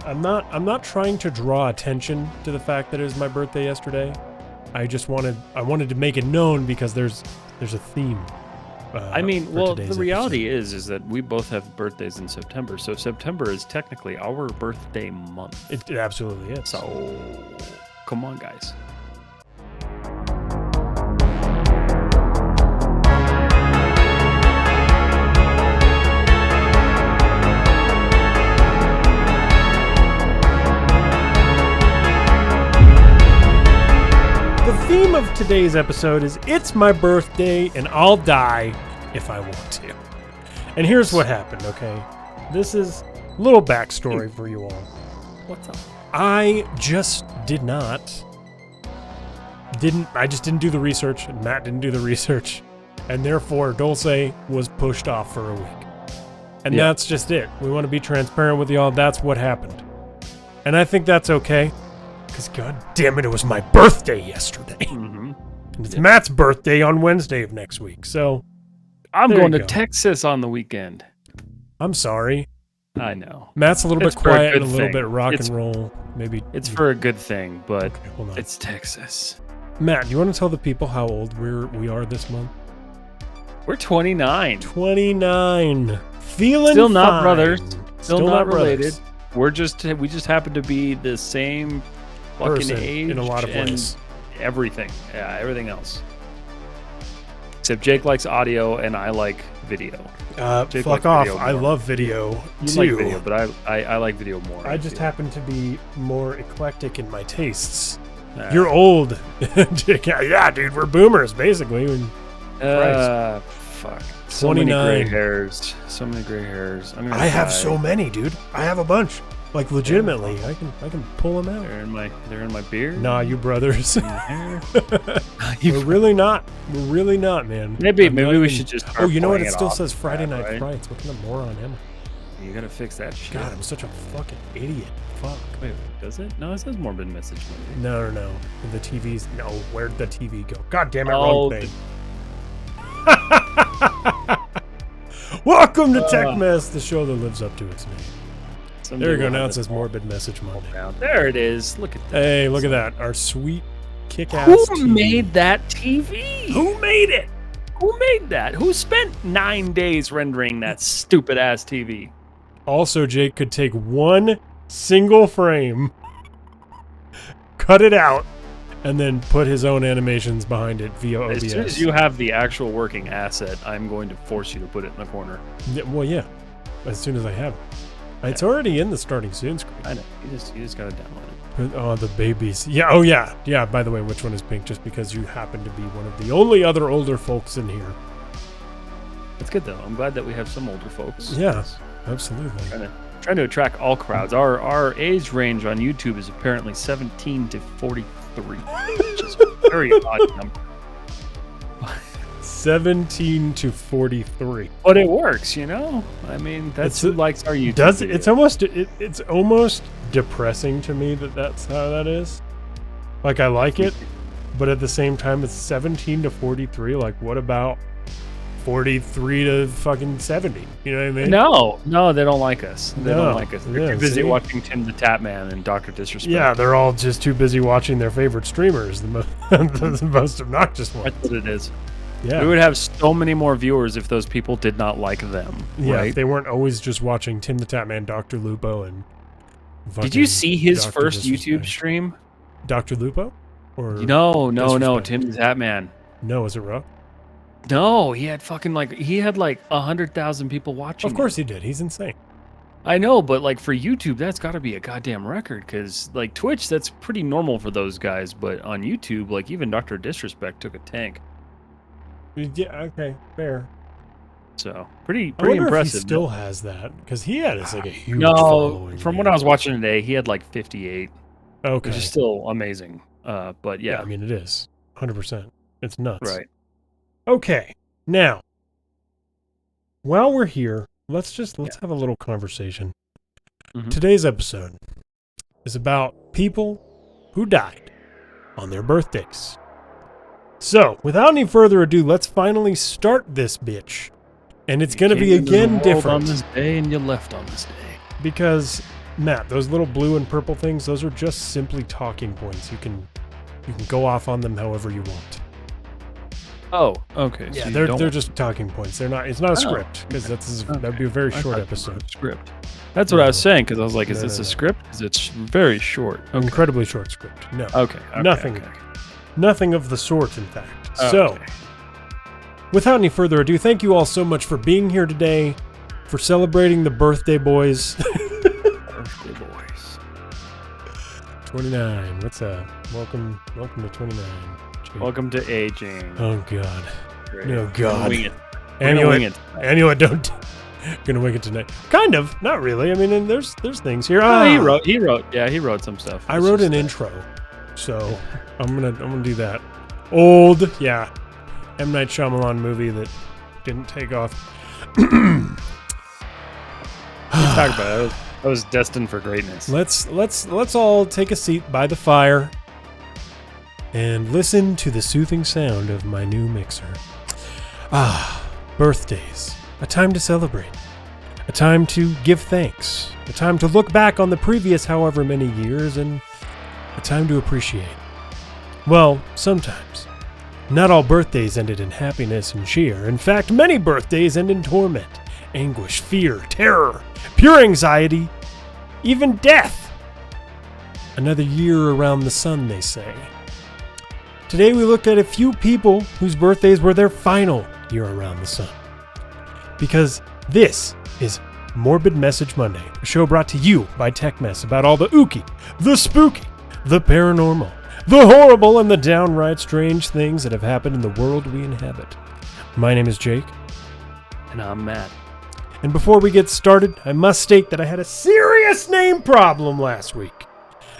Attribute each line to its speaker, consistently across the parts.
Speaker 1: I'm not trying to draw attention to the fact that it was my birthday yesterday. I wanted to make it known because there's a theme.
Speaker 2: The reality is that we both have birthdays in September, so September is technically our birthday month.
Speaker 1: It absolutely is.
Speaker 2: So, come on, guys.
Speaker 1: The theme of today's episode is It's My Birthday and I'll Die If I Want to. And here's what happened, okay? This is a little backstory for you all.
Speaker 2: What's up?
Speaker 1: I just didn't do the research, and Matt didn't do the research, and therefore Dulce was pushed off for a week. And that's just it. We want to be transparent with y'all. That's what happened. And I think that's okay. Because, god damn it was my birthday yesterday.
Speaker 2: Mm-hmm.
Speaker 1: And it's Matt's birthday on Wednesday of next week, so...
Speaker 2: I'm going to Texas on the weekend.
Speaker 1: I'm sorry.
Speaker 2: I know.
Speaker 1: Matt's a little bit quiet and a little bit rock and roll. Maybe
Speaker 2: it's for a good thing, but
Speaker 1: okay,
Speaker 2: it's Texas.
Speaker 1: Matt, do you want to tell the people how old we are this month?
Speaker 2: We're 29.
Speaker 1: 29. Feeling
Speaker 2: Still not
Speaker 1: fine.
Speaker 2: brothers. Still not related.
Speaker 1: Brothers.
Speaker 2: We just happen to be the same fucking
Speaker 1: person
Speaker 2: age
Speaker 1: in a lot of ways.
Speaker 2: Everything. Yeah, everything else. Except Jake likes audio and I like video.
Speaker 1: Fuck off. I love video
Speaker 2: you
Speaker 1: too.
Speaker 2: like video, but I like video more.
Speaker 1: I just happen to be more eclectic in my tastes. You're old. Yeah, dude, we're boomers, basically.
Speaker 2: Fuck. So
Speaker 1: 29.
Speaker 2: many gray hairs. So many gray hairs.
Speaker 1: I have so many, dude. I have a bunch. Like, legitimately, I can pull them out.
Speaker 2: They're in my beard.
Speaker 1: Nah, you brothers. We're really not. We're really not, man.
Speaker 2: Maybe we should just.
Speaker 1: Oh, you know what? It still says Friday Night Frights. What kind of moron am I?
Speaker 2: You gotta fix that shit.
Speaker 1: God, I'm such a fucking idiot. Fuck.
Speaker 2: Wait, does it? No, it says Morbid Message Monday.
Speaker 1: No. The TV's... No, where'd the TV go? God damn it, wrong thing. Welcome to Tech Mess, the show that lives up to its name. There you go. Now it says Morbid Message Monday.
Speaker 2: There it is. Look at that.
Speaker 1: Hey, look at that. Our sweet kick-ass
Speaker 2: Who
Speaker 1: TV.
Speaker 2: made that TV?
Speaker 1: Who made it?
Speaker 2: Who made that? Who spent 9 days rendering that stupid-ass TV?
Speaker 1: Also, Jake could take one single frame, cut it out, and then put his own animations behind it via OBS.
Speaker 2: As soon as you have the actual working asset, I'm going to force you to put it in the corner.
Speaker 1: Yeah. As soon as I have it. It's already in the starting soon screen.
Speaker 2: I know. You just gotta download it.
Speaker 1: Oh, the babies. Yeah. Oh, yeah. Yeah. By the way, which one is pink? Just because you happen to be one of the only other older folks in here.
Speaker 2: That's good though. I'm glad that we have some older folks.
Speaker 1: Yeah. Absolutely.
Speaker 2: Trying to attract all crowds. Our age range on YouTube is apparently 17 to 43, which is a very odd number.
Speaker 1: 17 to 43.
Speaker 2: But it works, you know? I mean, that's who likes our YouTube videos.
Speaker 1: It's almost depressing to me that that's how that is. Like, I like it, but at the same time, it's 17 to 43. Like, what about 43 to fucking 70? You know what I mean?
Speaker 2: No, they don't like us. They don't like us. They're too busy watching Tim the Tatman and Dr. Disrespect.
Speaker 1: Yeah, they're all just too busy watching their favorite streamers, the most obnoxious ones.
Speaker 2: That's what it is.
Speaker 1: Yeah.
Speaker 2: We would have so many more viewers if those people did not like them.
Speaker 1: Yeah,
Speaker 2: right?
Speaker 1: if they weren't always just watching Tim the Tatman, Dr. Lupo, and
Speaker 2: did you see his
Speaker 1: Dr.
Speaker 2: first
Speaker 1: Disrespect.
Speaker 2: YouTube stream?
Speaker 1: Dr. Lupo? Or
Speaker 2: No, Tim the Tatman.
Speaker 1: No, is it rough?
Speaker 2: No, he had 100,000 people watching.
Speaker 1: Of course he did. He's insane.
Speaker 2: I know, but like for YouTube, that's got to be a goddamn record because like Twitch, that's pretty normal for those guys. But on YouTube, like even Dr. Disrespect took a tank.
Speaker 1: Yeah, okay, fair.
Speaker 2: So pretty
Speaker 1: I wonder
Speaker 2: impressive.
Speaker 1: If he still has that because he had like a huge following.
Speaker 2: From what I was watching today, he had like 58.
Speaker 1: Okay,
Speaker 2: which is still amazing. But yeah,
Speaker 1: I mean it is 100%. It's nuts.
Speaker 2: Right.
Speaker 1: Okay, now while we're here, let's have a little conversation.
Speaker 2: Mm-hmm.
Speaker 1: Today's episode is about people who died on their birthdays. So, without any further ado, let's finally start this bitch. And it's going to be again different.
Speaker 2: On this day and you left on this day.
Speaker 1: Because Matt, those little blue and purple things, those are just simply talking points. You can go off on them however you want.
Speaker 2: Oh, okay.
Speaker 1: Yeah,
Speaker 2: so
Speaker 1: they're just talking points. They're not. It's not a script because that'd be a very short episode.
Speaker 2: Script. That's what I was saying because I was like, is this a script? Because it's very short.
Speaker 1: Okay. Incredibly short script. No.
Speaker 2: Okay.
Speaker 1: Nothing of the sort. In fact. So, without any further ado, thank you all so much for being here today, for celebrating the birthday boys.
Speaker 2: Birthday boys.
Speaker 1: 29. What's up? Welcome to 29.
Speaker 2: Welcome to aging.
Speaker 1: Oh God.
Speaker 2: Great.
Speaker 1: Oh God.
Speaker 2: Wing it.
Speaker 1: Anyway, don't. Gonna wing it tonight. Kind of. Not really. I mean, there's things here.
Speaker 2: He wrote some stuff.
Speaker 1: I wrote an intro, so I'm gonna do that. Old, yeah. M. Night Shyamalan movie that didn't take off.
Speaker 2: Talk about it. I was destined for greatness.
Speaker 1: Let's all take a seat by the fire and listen to the soothing sound of my new mixer. Birthdays. A time to celebrate. A time to give thanks. A time to look back on the previous however many years, and a time to appreciate. Well, sometimes. Not all birthdays ended in happiness and cheer. In fact, many birthdays end in torment, anguish, fear, terror, pure anxiety, even death. Another year around the sun, they say. Today we looked at a few people whose birthdays were their final year around the sun. Because this is Morbid Message Monday, a show brought to you by TechMess about all the ooky, the spooky, the paranormal, the horrible, and the downright strange things that have happened in the world we inhabit. My name is Jake.
Speaker 2: And I'm Matt.
Speaker 1: And before we get started, I must state that I had a serious name problem last week.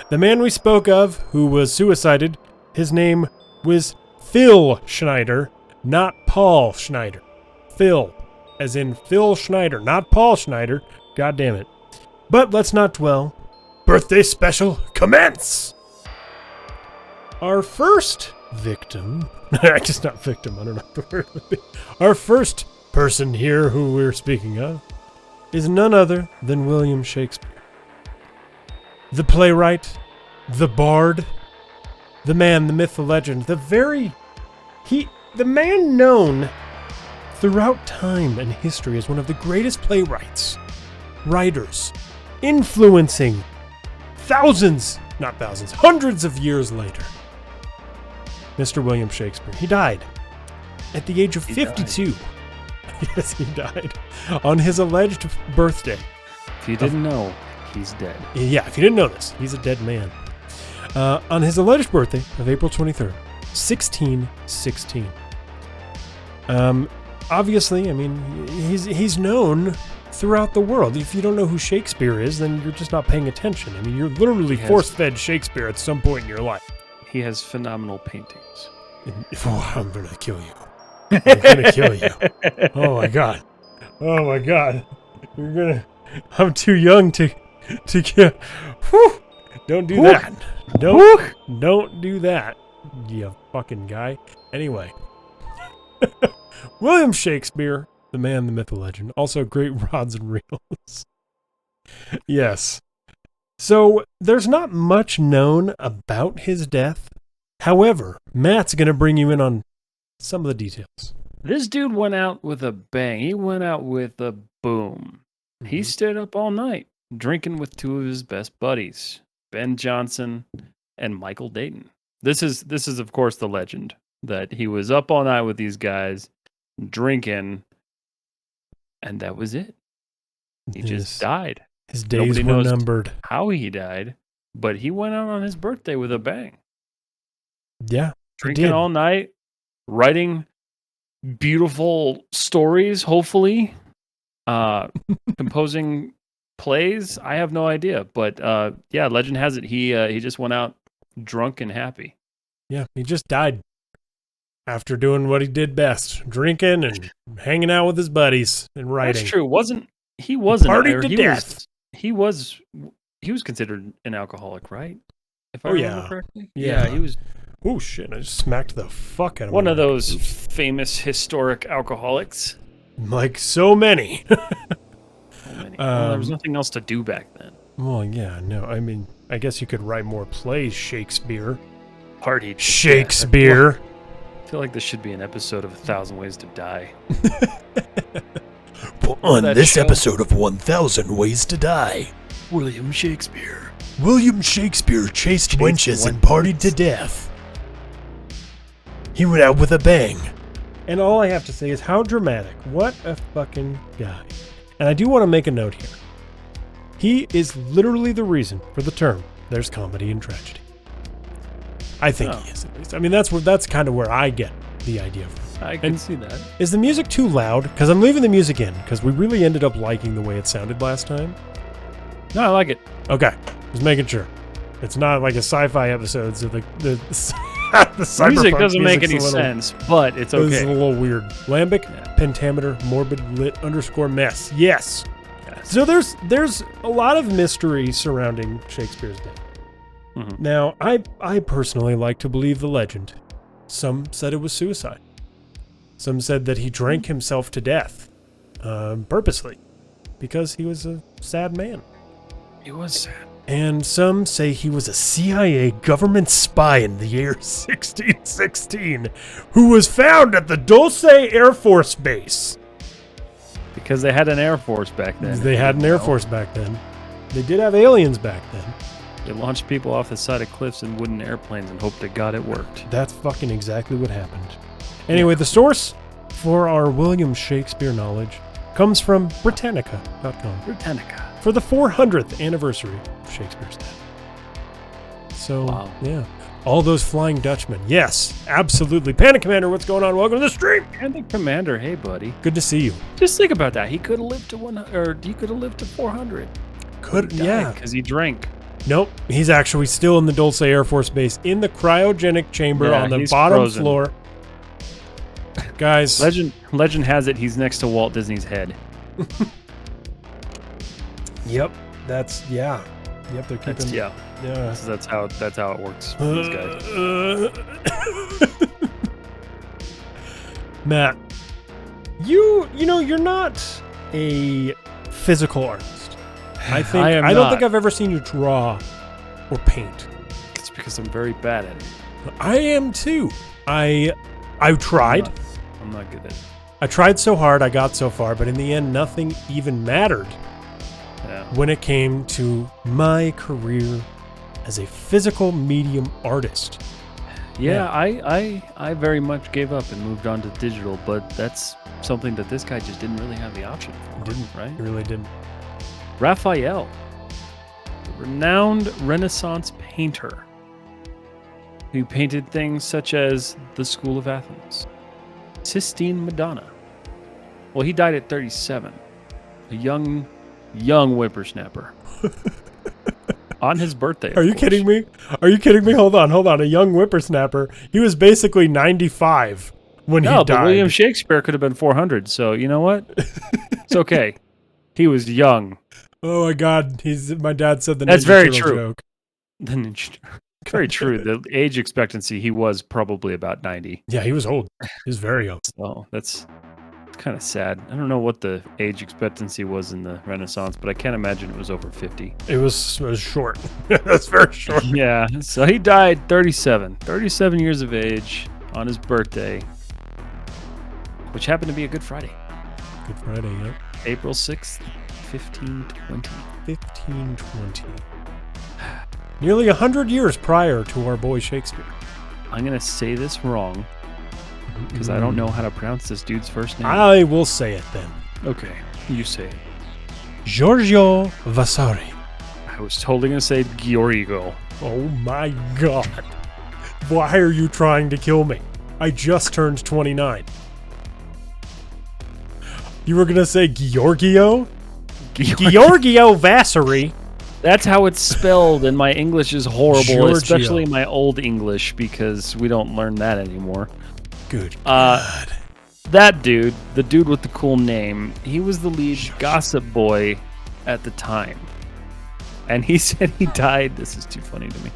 Speaker 1: The man we spoke of, who was suicided, his name was Phil Schneider, not Paul Schneider. Phil, as in Phil Schneider, not Paul Schneider. God damn it. But let's not dwell. Birthday special, commence! Our first victim, just not victim, I don't know the word. Our first person here who we're speaking of is none other than William Shakespeare. The playwright, the bard, the man, the myth, the legend, the man known throughout time and history as one of the greatest playwrights, writers, influencing hundreds of years later. Mr. William Shakespeare. He died at the age of 52. Yes, he died on his alleged birthday.
Speaker 2: If you didn't know, he's dead.
Speaker 1: Yeah, if you didn't know this, he's a dead man. On his alleged birthday of April 23rd, 1616. Obviously, I mean, he's known throughout the world. If you don't know who Shakespeare is, then you're just not paying attention. I mean, you're literally force-fed Shakespeare at some point in your life.
Speaker 2: He has phenomenal paintings.
Speaker 1: I'm gonna kill you. I'm gonna kill you. Oh my god. Oh my god. I'm too young to get. Whew. Don't do that. Don't do that, you fucking guy. Anyway. William Shakespeare, the man, the myth, the legend. Also great rods and reels. Yes. So, there's not much known about his death. However, Matt's going to bring you in on some of the details.
Speaker 2: This dude went out with a bang. He went out with a boom. Mm-hmm. He stayed up all night, drinking with two of his best buddies, Ben Jonson and Michael Dayton. This is of course the legend that he was up all night with these guys, drinking, and that was it. He just died.
Speaker 1: His days were numbered.
Speaker 2: How he died, but he went out on his birthday with a bang.
Speaker 1: Yeah,
Speaker 2: drinking all night, writing beautiful stories, hopefully, composing plays. I have no idea, but yeah, legend has it he just went out drunk and happy.
Speaker 1: Yeah, he just died after doing what he did best, drinking and hanging out with his buddies and writing.
Speaker 2: That's true. He wasn't
Speaker 1: partied to death.
Speaker 2: He was considered an alcoholic, right? If I remember correctly.
Speaker 1: Yeah,
Speaker 2: he was.
Speaker 1: Oh shit! I just smacked the fuck out of
Speaker 2: one of those famous historic alcoholics.
Speaker 1: Like so many.
Speaker 2: Well, there was nothing else to do back then.
Speaker 1: Well, yeah, no. I mean, I guess you could write more plays, Shakespeare.
Speaker 2: Party.
Speaker 1: Shakespeare.
Speaker 2: I feel like this should be an episode of 1,000 Ways to Die.
Speaker 3: On
Speaker 2: that
Speaker 3: this
Speaker 2: show?
Speaker 3: episode of 1,000 Ways to Die,
Speaker 2: William Shakespeare.
Speaker 3: William Shakespeare chased wenches and partied to death. He went out with a bang.
Speaker 1: And all I have to say is how dramatic. What a fucking guy. And I do want to make a note here. He is literally the reason for the term, there's comedy and tragedy. I think he is, at least. I mean, that's kind of where I get the idea from.
Speaker 2: I can see that.
Speaker 1: Is the music too loud? Because I'm leaving the music in, because we really ended up liking the way it sounded last time.
Speaker 2: No, I like it.
Speaker 1: Okay, just making sure. It's not like a sci-fi episode, so the
Speaker 2: The music doesn't make any sense, but it's okay.
Speaker 1: It's a little weird. Lambic, pentameter, morbid, lit, _mess. Yes. So there's a lot of mystery surrounding Shakespeare's death.
Speaker 2: Mm-hmm.
Speaker 1: Now, I personally like to believe the legend. Some said it was suicide. Some said that he drank himself to death, purposely, because he was a sad man.
Speaker 2: He was sad.
Speaker 1: And some say he was a CIA government spy in the year 1616, who was found at the Dulce Air Force Base.
Speaker 2: Because they had an Air Force back then.
Speaker 1: They had an Air Force back then. They did have aliens back then.
Speaker 2: They launched people off the side of cliffs in wooden airplanes and hoped to God it worked.
Speaker 1: That's fucking exactly what happened. Anyway, the source for our William Shakespeare knowledge comes from Britannica.com.
Speaker 2: Britannica.
Speaker 1: For the 400th anniversary of Shakespeare's death. So,
Speaker 2: Wow.
Speaker 1: Yeah. All those Flying Dutchmen. Yes, absolutely. Panic Commander, what's going on? Welcome to the stream.
Speaker 2: And the Commander, hey buddy.
Speaker 1: Good to see you.
Speaker 2: Just think about that. He could have lived to 100, or he could have lived to 400.
Speaker 1: Yeah.
Speaker 2: Because he drank.
Speaker 1: Nope, he's actually still in the Dulce Air Force Base in the cryogenic chamber on the bottom
Speaker 2: frozen.
Speaker 1: floor. Guys.
Speaker 2: Legend has it he's next to Walt Disney's head.
Speaker 1: Yep, yeah. Yep, they're keeping.
Speaker 2: Yeah. So that's how it works for these guys.
Speaker 1: Matt, you know you're not a physical artist. I don't think I've ever seen you draw or paint.
Speaker 2: It's because I'm very bad at it.
Speaker 1: I am too. I tried.
Speaker 2: I'm not good at it.
Speaker 1: I tried so hard, I got so far, but in the end, nothing even mattered when it came to my career as a physical medium artist.
Speaker 2: Yeah, I very much gave up and moved on to digital, but that's something that this guy just didn't really have the option for.
Speaker 1: Didn't,
Speaker 2: right?
Speaker 1: He really didn't.
Speaker 2: Rafael, a renowned Renaissance painter who painted things such as the School of Athens, Sistine Madonna. Well, he died at 37, a young whippersnapper. On his birthday.
Speaker 1: Are you kidding me? Are you kidding me? Hold on. A young whippersnapper. He was basically 95 when he died.
Speaker 2: No, but William Shakespeare could have been 400, so you know what? It's okay. He was young.
Speaker 1: Oh my God! My dad said the
Speaker 2: That's
Speaker 1: Ninja
Speaker 2: very
Speaker 1: Turtle
Speaker 2: true.
Speaker 1: joke.
Speaker 2: The Ninja Very true. The age expectancy, he was probably about 90.
Speaker 1: Yeah, he was old. He was very young.
Speaker 2: So that's kind of sad. I don't know what the age expectancy was in the Renaissance, but I can't imagine it was over 50.
Speaker 1: It was short. That's very short.
Speaker 2: Yeah. So he died 37 years of age on his birthday, which happened to be a Good Friday.
Speaker 1: Good Friday, yep.
Speaker 2: April 6th, 1520.
Speaker 1: 1520. Nearly 100 years prior to our boy Shakespeare.
Speaker 2: I'm going to say this wrong because I don't know how to pronounce this dude's first name.
Speaker 1: I will say it then.
Speaker 2: Okay, you say it.
Speaker 1: Giorgio Vasari.
Speaker 2: I was totally going to say Giorgio.
Speaker 1: Oh my God. Why are you trying to kill me? I just turned 29. You were going to say Giorgio? Giorgio Vasari.
Speaker 2: That's how it's spelled, and my English is horrible,
Speaker 1: Giorgio.
Speaker 2: especially my old English, because we don't learn that anymore.
Speaker 1: Good God.
Speaker 2: That dude, the dude with the cool name, he was the lead gossip boy at the time. And he said he died. This is too funny to me.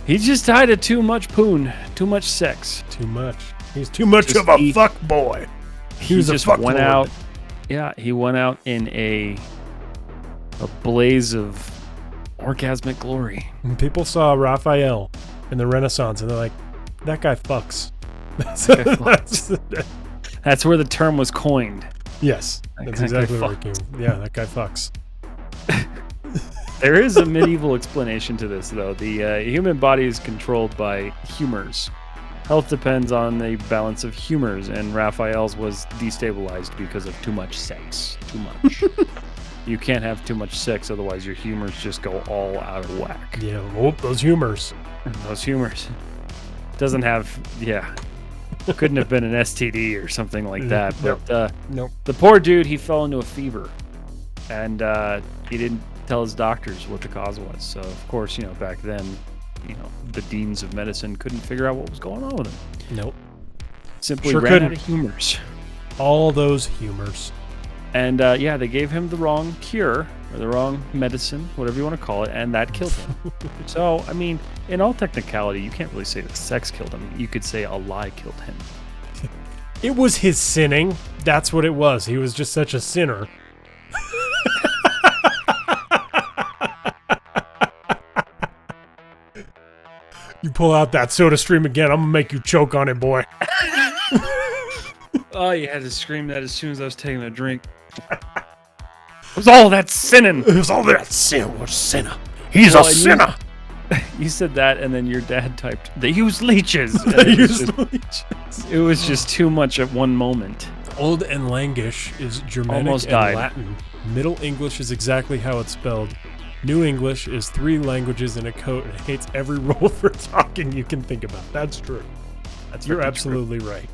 Speaker 2: He just died of too much poon, too much sex.
Speaker 1: Too much. He's too much
Speaker 2: Just
Speaker 1: of a fuck boy.
Speaker 2: He
Speaker 1: was a
Speaker 2: just
Speaker 1: fuck
Speaker 2: went
Speaker 1: lord.
Speaker 2: out. Yeah, he went out in a blaze of Orgasmic glory.
Speaker 1: And people saw Raphael in the Renaissance, and they're like, "That guy fucks."
Speaker 2: That's where the term was coined.
Speaker 1: Yes, that's exactly where it came. Yeah, that guy fucks.
Speaker 2: There is a medieval explanation to this, though. The human body is controlled by humors. Health depends on the balance of humors, and Raphael's was destabilized because of too much sex. Too much. You can't have too much sex, otherwise your humors just go all out of whack.
Speaker 1: Yeah, those humors.
Speaker 2: Those humors. Doesn't have, couldn't have been an STD or something like that. But
Speaker 1: Nope.
Speaker 2: the poor dude, he fell into a fever, and he didn't tell his doctors what the cause was. So, of course, back then, the deans of medicine couldn't figure out what was going on with him.
Speaker 1: Nope.
Speaker 2: Simply
Speaker 1: Sure
Speaker 2: ran
Speaker 1: couldn't.
Speaker 2: out of humors.
Speaker 1: All those humors.
Speaker 2: And they gave him the wrong cure, or the wrong medicine, whatever you want to call it, and that killed him. So, I mean, in all technicality, you can't really say that sex killed him. You could say a lie killed him.
Speaker 1: It was his sinning. That's what it was. He was just such a sinner. You pull out that soda stream again, I'm gonna make you choke on it, boy.
Speaker 2: Oh, you had to scream that as soon as I was taking a drink. It was all that sinning.
Speaker 3: It was all that sin was sinner. He's a sinner.
Speaker 2: You said that, and then your dad typed, "They use leeches." And it was just too much at one moment.
Speaker 1: Old and Langish is Germanic
Speaker 2: Almost
Speaker 1: and
Speaker 2: died.
Speaker 1: Latin. Middle English is exactly how it's spelled. New English is 3 languages in a coat and hates every role for talking you can think about. That's true. You're absolutely right.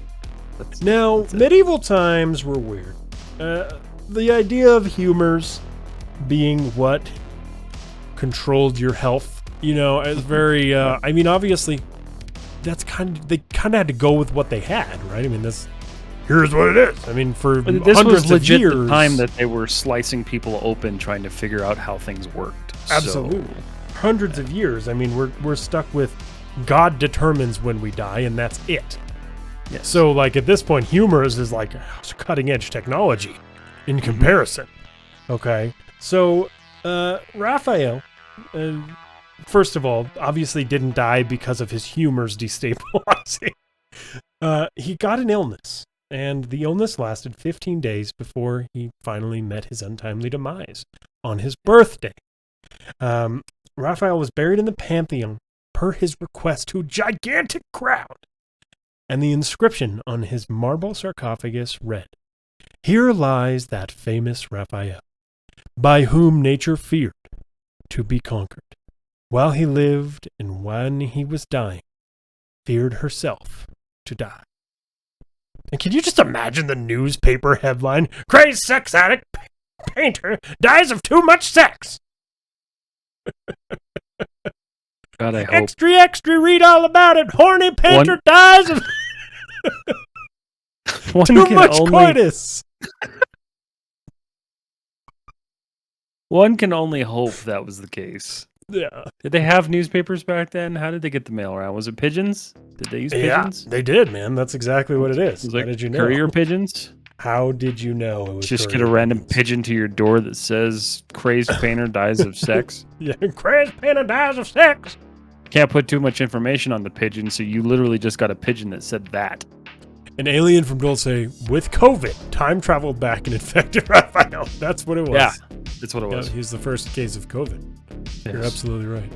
Speaker 1: Now, medieval times were weird. The idea of humors being what controlled your health, is very. I mean, obviously, they kind of had to go with what they had, right? I mean, here's what it is. I mean, for
Speaker 2: This
Speaker 1: hundreds
Speaker 2: was legit
Speaker 1: of years,
Speaker 2: the time that they were slicing people open, trying to figure out how things worked.
Speaker 1: absolutely, hundreds of years. I mean, we're stuck with God determines when we die, and that's it.
Speaker 2: Yes.
Speaker 1: So, like, at this point, humors is like cutting edge technology in comparison. Okay. So, Raphael, first of all, obviously didn't die because of his humors destabilizing. He got an illness, and the illness lasted 15 days before he finally met his untimely demise on his birthday. Raphael was buried in the Pantheon per his request to a gigantic crowd. And the inscription on his marble sarcophagus read, "Here lies that famous Raphael, by whom nature feared to be conquered, while he lived and when he was dying, feared herself to die." And can you just imagine the newspaper headline, "Crazed sex addict painter dies of too much sex"?
Speaker 2: God, I hope.
Speaker 1: Extra, read all about it. Horny painter dies of too much coitus.
Speaker 2: One can only hope that was the case.
Speaker 1: Yeah.
Speaker 2: Did they have newspapers back then? How did they get the mail around? Was it pigeons? Did they use pigeons?
Speaker 1: Yeah, they did, man. That's exactly what it is.
Speaker 2: It was
Speaker 1: How
Speaker 2: like
Speaker 1: did you know?
Speaker 2: courier pigeons?
Speaker 1: How did you know it was
Speaker 2: Just
Speaker 1: courier
Speaker 2: get a random
Speaker 1: pigeons?
Speaker 2: pigeon to your door that says "Crazed painter dies of sex."
Speaker 1: Yeah, crazed painter dies of sex.
Speaker 2: Can't put too much information on the pigeon, so you literally just got a pigeon that said that.
Speaker 1: An alien from Dulce with COVID time traveled back and infected Raphael. That's what it was.
Speaker 2: Yeah, that's what it was.
Speaker 1: Yeah, he's the first case of COVID. You're
Speaker 2: Yes.
Speaker 1: absolutely right.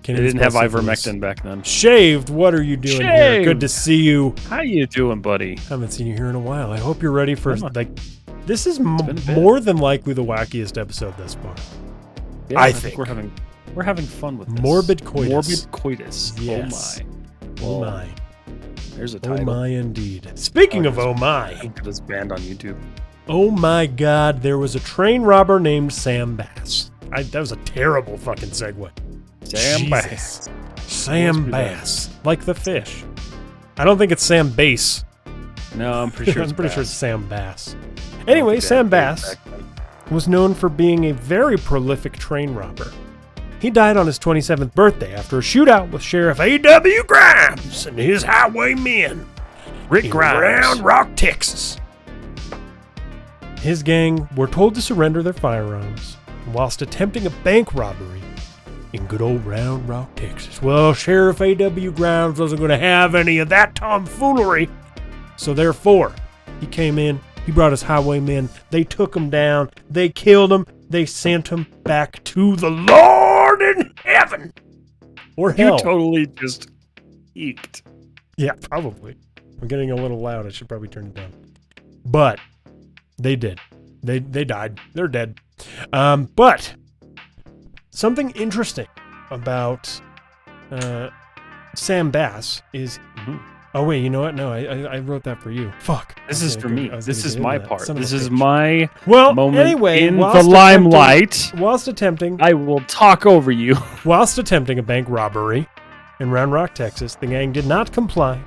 Speaker 2: They didn't have
Speaker 1: spell syphilis.
Speaker 2: ivermectin back then.
Speaker 1: Shaved, what are you doing here?
Speaker 2: Shaved.
Speaker 1: Good to see you.
Speaker 2: How you doing, buddy?
Speaker 1: Haven't seen you here in a while. I hope you're ready for,
Speaker 2: Yeah.
Speaker 1: this is
Speaker 2: been a bit.
Speaker 1: more than likely the wackiest episode thus far.
Speaker 2: Yeah,
Speaker 1: I think.
Speaker 2: we're having fun with this.
Speaker 1: Morbid coitus.
Speaker 2: Morbid coitus.
Speaker 1: Yes.
Speaker 2: Oh
Speaker 1: Oh
Speaker 2: my.
Speaker 1: my.
Speaker 2: There's a
Speaker 1: Oh
Speaker 2: title.
Speaker 1: my indeed. Speaking of oh my.
Speaker 2: Look at this band on YouTube.
Speaker 1: Oh my God, there was a train robber named Sam Bass. That was a terrible fucking segue.
Speaker 2: Sam
Speaker 1: Jesus.
Speaker 2: Bass.
Speaker 1: Sam Bass. Like the fish. I don't think it's Sam Bass.
Speaker 2: No, I'm pretty sure.
Speaker 1: I'm
Speaker 2: It's
Speaker 1: pretty sure
Speaker 2: Bass.
Speaker 1: it's Sam Bass. Anyway, Sam Bass was known for being a very prolific train robber. He died on his 27th birthday after a shootout with Sheriff A.W. Grimes and his highwaymen
Speaker 2: Rick
Speaker 1: in
Speaker 2: Grimes.
Speaker 1: Round Rock, Texas. His gang were told to surrender their firearms. Whilst attempting a bank robbery, in good old Round Rock, Texas. Well, Sheriff A.W. Grimes wasn't going to have any of that tomfoolery. So therefore, he came in, he brought his highwaymen, they took him down, they killed him, they sent him back to the Lord in heaven. Or hell.
Speaker 2: You totally just eked.
Speaker 1: Yeah, probably. I'm getting a little loud. I should probably turn it down. But they did. They died. They're dead. But something interesting about Sam Bass is... Oh, wait, you know what? No, I wrote that for you. Fuck.
Speaker 2: This is for me. This is my part. This is
Speaker 1: my
Speaker 2: my moment
Speaker 1: anyway,
Speaker 2: in the limelight.
Speaker 1: Whilst attempting...
Speaker 2: I will talk over you.
Speaker 1: Whilst attempting a bank robbery in Round Rock, Texas, the gang did not comply.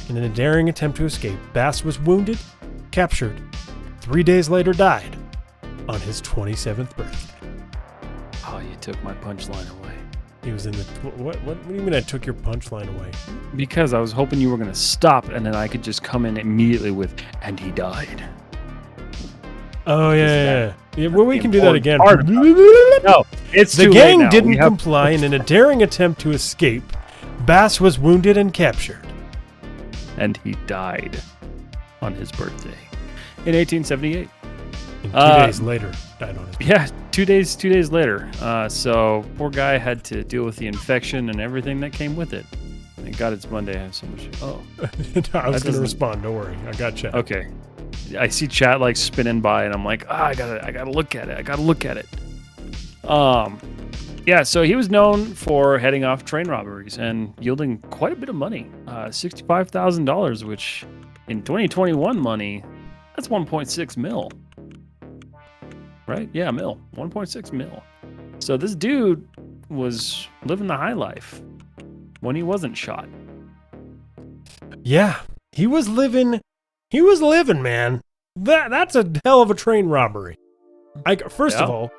Speaker 1: And in a daring attempt to escape, Bass was wounded, captured, 3 days later died on his 27th birthday.
Speaker 2: Oh, you took my punchline away.
Speaker 1: He was in the... What do you mean I took your punchline away?
Speaker 2: Because I was hoping you were going to stop, and then I could just come in immediately with, and he died.
Speaker 1: Oh, yeah. Well, we can do that again.
Speaker 2: No, it's
Speaker 1: the
Speaker 2: too
Speaker 1: gang
Speaker 2: late now.
Speaker 1: didn't comply, and in a daring attempt to escape, Bass was wounded and captured.
Speaker 2: And he died on his birthday in 1878.
Speaker 1: And 2 days later, died on his birthday.
Speaker 2: Yeah, 2 days later. So poor guy had to deal with the infection and everything that came with it. Thank God it's Monday. I have so much. Oh,
Speaker 1: I was going to respond. Don't worry. I got chat.
Speaker 2: Okay. I see chat like spinning by, and I'm like, I gotta look at it. Yeah. So he was known for heading off train robberies and yielding quite a bit of money, $65,000, which in 2021 money, that's 1.6 mil. Right? Yeah, 1.6 mil. So this dude was living the high life when he wasn't shot.
Speaker 1: Yeah, he was living, man. That's a hell of a train robbery. First of all,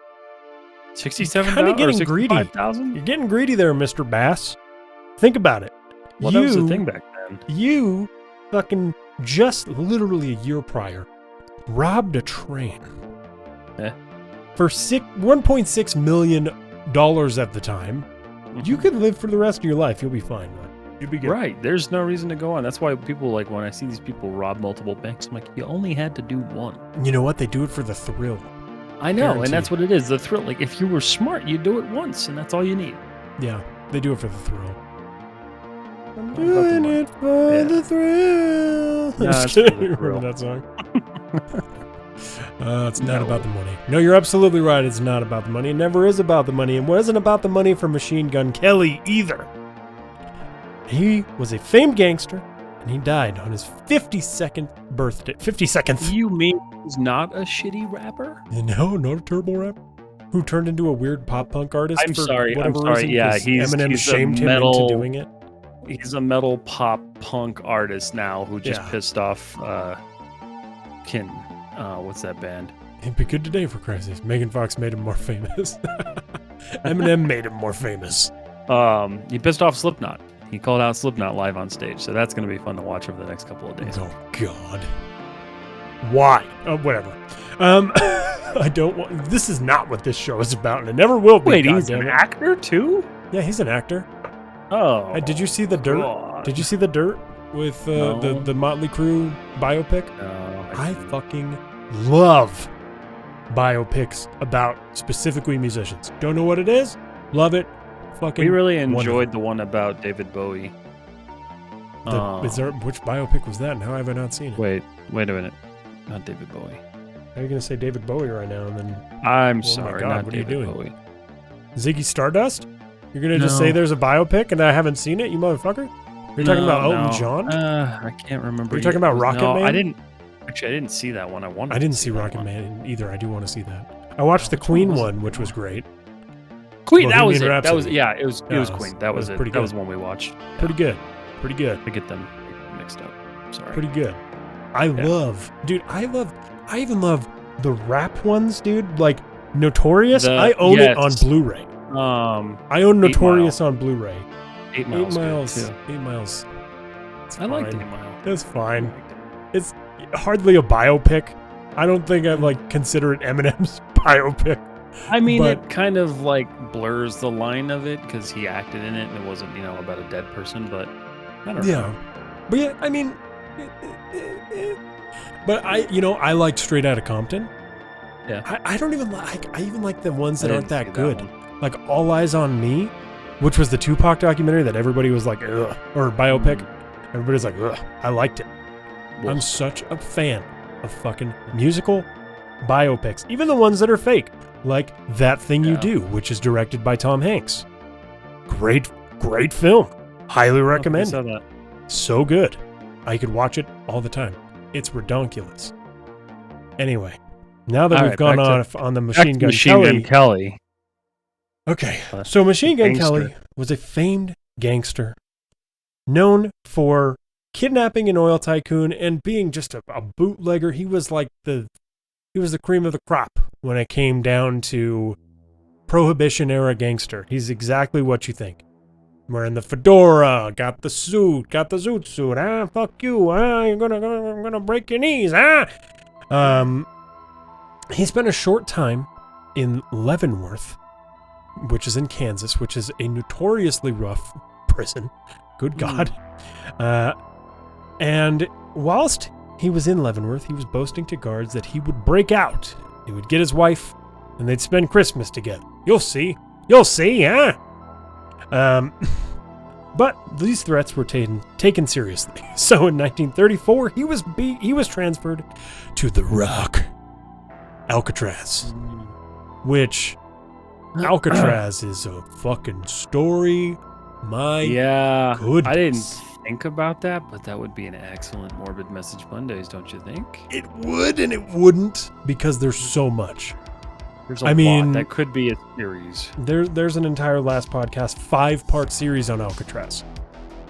Speaker 2: 67,000.
Speaker 1: Kind of getting greedy. You're getting greedy there, Mr. Bass. Think about it.
Speaker 2: Well, that was the thing back then.
Speaker 1: You fucking just literally a year prior robbed a train. For $1.6 million at the time. You could live for the rest of your life. You'll be fine, man. You'll be good.
Speaker 2: Right. There's no reason to go on. That's why people, like, when I see these people rob multiple banks, I'm like, you only had to do one.
Speaker 1: You know what? They do it for the thrill.
Speaker 2: I know, guaranteed. And that's what it is, the thrill. Like, if you were smart, you'd do it once, and that's all you need.
Speaker 1: Yeah, they do it for the thrill. I'm doing it for the thrill.
Speaker 2: No,
Speaker 1: I'm just kidding. Remember that song? It's not about the money. No, you're absolutely right. It's not about the money. It never is about the money. It wasn't about the money for Machine Gun Kelly either. He was a famed gangster, and he died on his 52nd birthday. 52nd.
Speaker 2: You mean he's not a shitty rapper?
Speaker 1: No, not a turbo rapper. Who turned into a weird pop punk artist
Speaker 2: I'm
Speaker 1: for
Speaker 2: sorry.
Speaker 1: whatever reason.
Speaker 2: Yeah,
Speaker 1: Eminem
Speaker 2: he's
Speaker 1: shamed him into doing it.
Speaker 2: He's a metal pop punk artist now who just pissed off what's that band?
Speaker 1: It'd be good today, for Christ's sake. Megan Fox made him more famous. Eminem made him more famous.
Speaker 2: He pissed off Slipknot. He called out Slipknot live on stage, so that's going to be fun to watch over the next couple of days.
Speaker 1: Oh, God. Why? Oh, whatever. I don't want... This is not what this show is about, and it never will be.
Speaker 2: Wait, he's an actor, too?
Speaker 1: Yeah, he's an actor.
Speaker 2: Oh.
Speaker 1: Did you see The Dirt?
Speaker 2: God.
Speaker 1: Did you see The Dirt with the Motley Crue biopic?
Speaker 2: No.
Speaker 1: I fucking love biopics about specifically musicians. Don't know what it is? Love it. Fucking
Speaker 2: we really enjoyed the one about David Bowie.
Speaker 1: Which biopic was that? Now I have not seen it.
Speaker 2: Wait a minute. Not David Bowie.
Speaker 1: How are you going to say David Bowie right now? And then
Speaker 2: I'm sorry,
Speaker 1: my God,
Speaker 2: not
Speaker 1: what
Speaker 2: David
Speaker 1: are you doing?
Speaker 2: Bowie.
Speaker 1: Ziggy Stardust? You're going to just say there's a biopic and I haven't seen it, you motherfucker? You're talking about Elton John?
Speaker 2: I can't remember.
Speaker 1: Are you talking about Rocket Man?
Speaker 2: I didn't see that one.
Speaker 1: I didn't see Rocket Man either. I do want to see that. I watched the Queen one, which was great.
Speaker 2: Queen, that was it.
Speaker 1: Rhapsody.
Speaker 2: It was Queen. That was it.
Speaker 1: Pretty good.
Speaker 2: That was the one we watched.
Speaker 1: Pretty good. Pretty good.
Speaker 2: I get them mixed up. Sorry.
Speaker 1: Pretty good. I even love the rap ones, dude. Like Notorious. I own it on Blu-ray. I own Notorious on Blu-ray.
Speaker 2: 8 Miles.
Speaker 1: 8 Miles.
Speaker 2: I liked 8 Mile.
Speaker 1: It's fine. It's hardly a biopic. I don't think I'd consider it Eminem's biopic.
Speaker 2: I mean,
Speaker 1: But-
Speaker 2: it kind of like blurs the line of it because he acted in it and it wasn't, about a dead person, but I don't know.
Speaker 1: Yeah. But yeah, I mean, but I liked Straight Outta Compton.
Speaker 2: Yeah.
Speaker 1: I don't even like, I even like the ones that
Speaker 2: I
Speaker 1: aren't
Speaker 2: didn't
Speaker 1: that
Speaker 2: see
Speaker 1: good.
Speaker 2: one.
Speaker 1: Like All Eyes on Me, which was the Tupac documentary that everybody was like, ugh, or biopic. Everybody's like, ugh. I liked it. I'm such a fan of fucking musical biopics, even the ones that are fake, like That Thing You
Speaker 2: Yeah.
Speaker 1: Do, which is directed by Tom Hanks. Great film. Highly
Speaker 2: I
Speaker 1: recommend.
Speaker 2: saw that.
Speaker 1: So good. I could watch it all the time. It's redonkulous. Anyway, now that
Speaker 2: All
Speaker 1: we've
Speaker 2: right,
Speaker 1: gone
Speaker 2: back to-
Speaker 1: off on the
Speaker 2: Back
Speaker 1: Machine
Speaker 2: to
Speaker 1: Gun
Speaker 2: Machine
Speaker 1: Kelly.
Speaker 2: Gun Kelly.
Speaker 1: Okay, so Machine Gun
Speaker 2: Gangster.
Speaker 1: Kelly was a famed gangster known for kidnapping an oil tycoon and being just a bootlegger. He was like the cream of the crop when it came down to Prohibition era gangster. He's exactly what you think. Wearing the fedora, got the zoot suit. Ah, fuck you. Ah, I'm gonna break your knees. Ah. He spent a short time in Leavenworth, which is in Kansas, which is a notoriously rough prison. Good God. And whilst he was in Leavenworth, he was boasting to guards that he would break out. He would get his wife, and they'd spend Christmas together. You'll see, huh? But these threats were taken seriously. So in 1934, he was transferred to the Rock, Alcatraz, which Alcatraz is a fucking story. My
Speaker 2: Yeah.
Speaker 1: goodness.
Speaker 2: I didn't think about that, but that would be an excellent Morbid Message Mondays, don't you think?
Speaker 1: It would and it wouldn't because there's so much.
Speaker 2: There's a
Speaker 1: I mean-
Speaker 2: lot. That could be a series.
Speaker 1: There's an entire last podcast 5-part series on Alcatraz.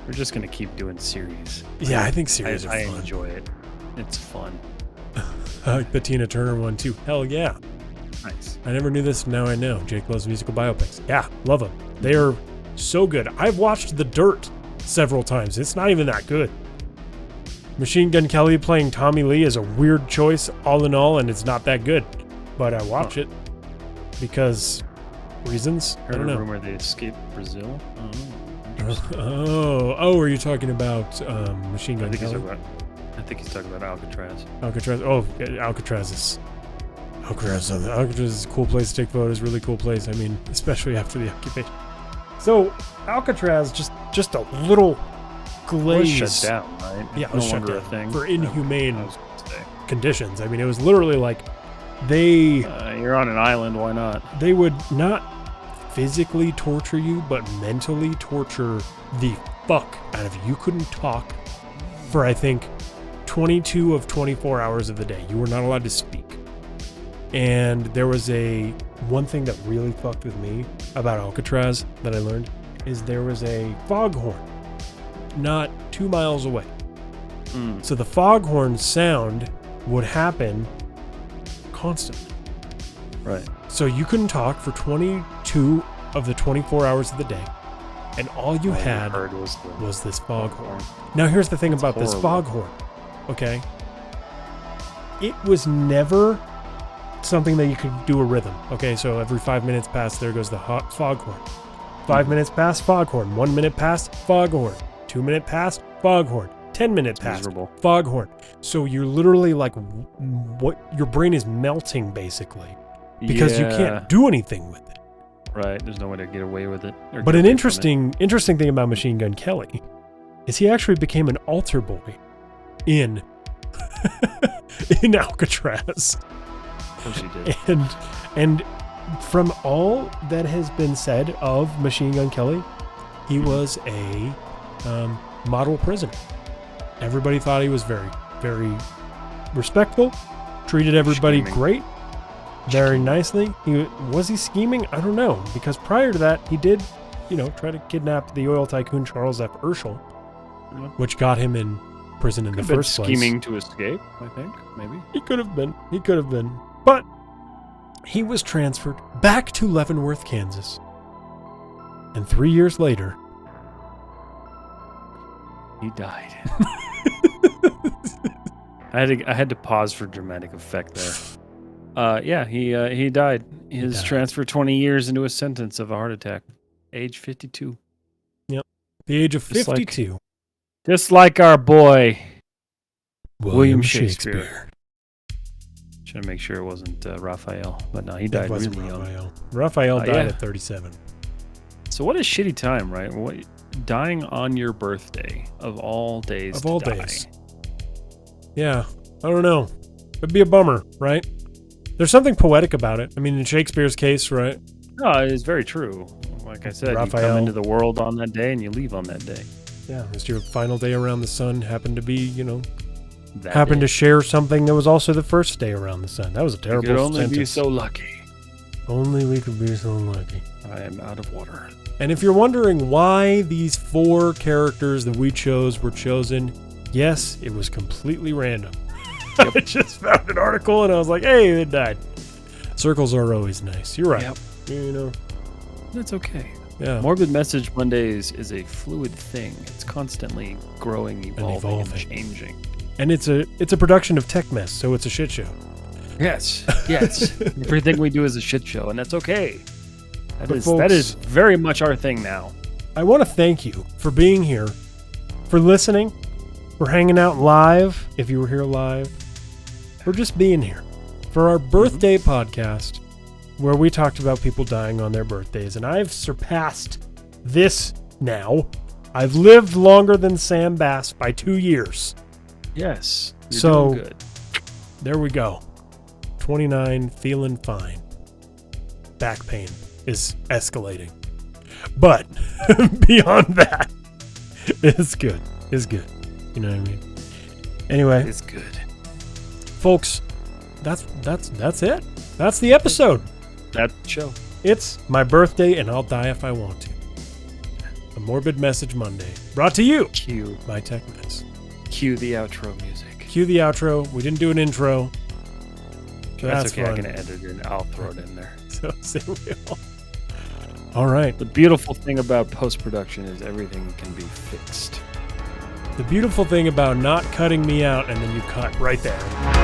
Speaker 2: We're just going to keep doing series.
Speaker 1: Yeah, I think series are
Speaker 2: I
Speaker 1: fun.
Speaker 2: enjoy it. It's fun.
Speaker 1: I like the Tina Turner one too. Hell yeah.
Speaker 2: Nice.
Speaker 1: I never knew this, now I know. Jake loves musical biopics. Yeah, love them. They are so good. I've watched The Dirt several times. It's not even that good. Machine Gun Kelly playing Tommy Lee is a weird choice all in all, and it's not that good. But I watch it because reasons? I
Speaker 2: Heard
Speaker 1: don't
Speaker 2: a
Speaker 1: know.
Speaker 2: rumor they escaped Brazil.
Speaker 1: Oh, are you talking about Machine
Speaker 2: I
Speaker 1: Gun
Speaker 2: think,
Speaker 1: Kelly?
Speaker 2: I think he's talking about Alcatraz.
Speaker 1: Alcatraz. Oh, yeah, Alcatraz is a cool place to take photos. Really cool place. I mean, especially after the occupation. So Alcatraz, just a little
Speaker 2: It was
Speaker 1: glaze.
Speaker 2: shut down, right?
Speaker 1: Yeah, it
Speaker 2: no
Speaker 1: was shut
Speaker 2: longer
Speaker 1: down
Speaker 2: a thing.
Speaker 1: for inhumane
Speaker 2: I was gonna say.
Speaker 1: conditions. I mean, it was literally like they
Speaker 2: You're on an island. Why not?
Speaker 1: they would not physically torture you, but mentally torture the fuck out of you. You couldn't talk for, I think, 22 of 24 hours of the day. You were not allowed to speak. And there was one thing that really fucked with me about Alcatraz that I learned is there was a foghorn not 2 miles away. So the foghorn sound would happen constantly.
Speaker 2: Right.
Speaker 1: So you couldn't talk for 22 of the 24 hours of the day. And all you had
Speaker 2: heard was
Speaker 1: this foghorn. Now here's the thing about this
Speaker 2: horrible.
Speaker 1: foghorn, okay? It was never something that you could do a rhythm, okay? So every 5 minutes past, there goes the foghorn. 5 minutes past, foghorn. 1 minute past, foghorn. 2 minute past, foghorn. 10 minutes past,
Speaker 2: miserable.
Speaker 1: foghorn. So you're literally like, what? Your brain is melting basically because you can't do anything with it.
Speaker 2: Right. There's no way to get away with it. or
Speaker 1: But
Speaker 2: get
Speaker 1: an
Speaker 2: away from
Speaker 1: interesting thing about Machine Gun Kelly is he actually became an altar boy in in Alcatraz.
Speaker 2: it. Of course he did.
Speaker 1: And from all that has been said of Machine Gun Kelly, he was a model prisoner. Everybody thought he was very, very respectful, treated everybody
Speaker 2: Scheming.
Speaker 1: great, very nicely. Was he scheming? I don't know, because prior to that, he did, try to kidnap the oil tycoon Charles F. Urschel, which got him in prison in the first place.
Speaker 2: Scheming to escape, I think, maybe.
Speaker 1: He could have been. But he was transferred back to Leavenworth, Kansas. And 3 years later,
Speaker 2: He died. I had to pause for dramatic effect there. Yeah, he died. His
Speaker 1: died.
Speaker 2: transfer 20 years into a sentence of a heart attack, age 52.
Speaker 1: The age of
Speaker 2: Just like-
Speaker 1: 52.
Speaker 2: Just like our boy William Shakespeare. Trying to make sure it wasn't Rafael, but no, he
Speaker 1: That
Speaker 2: died
Speaker 1: wasn't
Speaker 2: really young.
Speaker 1: Rafael. Rafael died
Speaker 2: Yeah.
Speaker 1: at 37.
Speaker 2: So what a shitty time, right? Dying on your birthday of all days.
Speaker 1: Of
Speaker 2: to
Speaker 1: all
Speaker 2: die.
Speaker 1: days. Yeah, I don't know. It'd be a bummer, right? There's something poetic about it. I mean, in Shakespeare's case, right?
Speaker 2: No, it's very true. Like I said, you
Speaker 1: Rafael.
Speaker 2: come into the world on that day and you leave on that day.
Speaker 1: Yeah, it's your final day around the sun. Happened to be,
Speaker 2: That
Speaker 1: happened
Speaker 2: day.
Speaker 1: to share something that was also the first day around the sun. That was a
Speaker 2: You
Speaker 1: terrible
Speaker 2: could only
Speaker 1: sentence.
Speaker 2: be so lucky.
Speaker 1: Only we could be so lucky.
Speaker 2: I am out of water.
Speaker 1: And if you're wondering why these 4 characters that we chose were chosen, yes, it was completely random. I just found an article and I was like, hey, they died. Circles are always nice. You're right.
Speaker 2: Yep. That's okay.
Speaker 1: Yeah.
Speaker 2: Morbid Message Mondays is a fluid thing. It's constantly growing, evolving, and changing.
Speaker 1: And it's a production of Tech Mess, so it's a shit show.
Speaker 2: Yes. Everything we do is a shit show, and that's okay.
Speaker 1: But
Speaker 2: That
Speaker 1: folks,
Speaker 2: is very much our thing now.
Speaker 1: I want to thank you for being here, for listening, for hanging out live, if you were here live, for just being here, for our birthday podcast, where we talked about people dying on their birthdays. And I've surpassed this now. I've lived longer than Sam Bass by 2 years.
Speaker 2: Yes. You're
Speaker 1: So-
Speaker 2: doing good.
Speaker 1: There we go. 29, feeling fine. Back pain is escalating. But beyond that, it's good. It's good. You know what I mean? Anyway,
Speaker 2: It's good.
Speaker 1: folks, that's it. That's the episode.
Speaker 2: That show.
Speaker 1: It's my birthday and I'll die if I want to. A Morbid Message Monday. Brought to you
Speaker 2: Cue
Speaker 1: by TechMess.
Speaker 2: the outro music.
Speaker 1: Cue the outro. We didn't do an intro.
Speaker 2: That's okay.
Speaker 1: fun.
Speaker 2: I can edit it and I'll throw it in there.
Speaker 1: So we all right.
Speaker 2: The beautiful thing about post-production is everything can be fixed.
Speaker 1: The beautiful thing about not cutting me out and then you cut right there.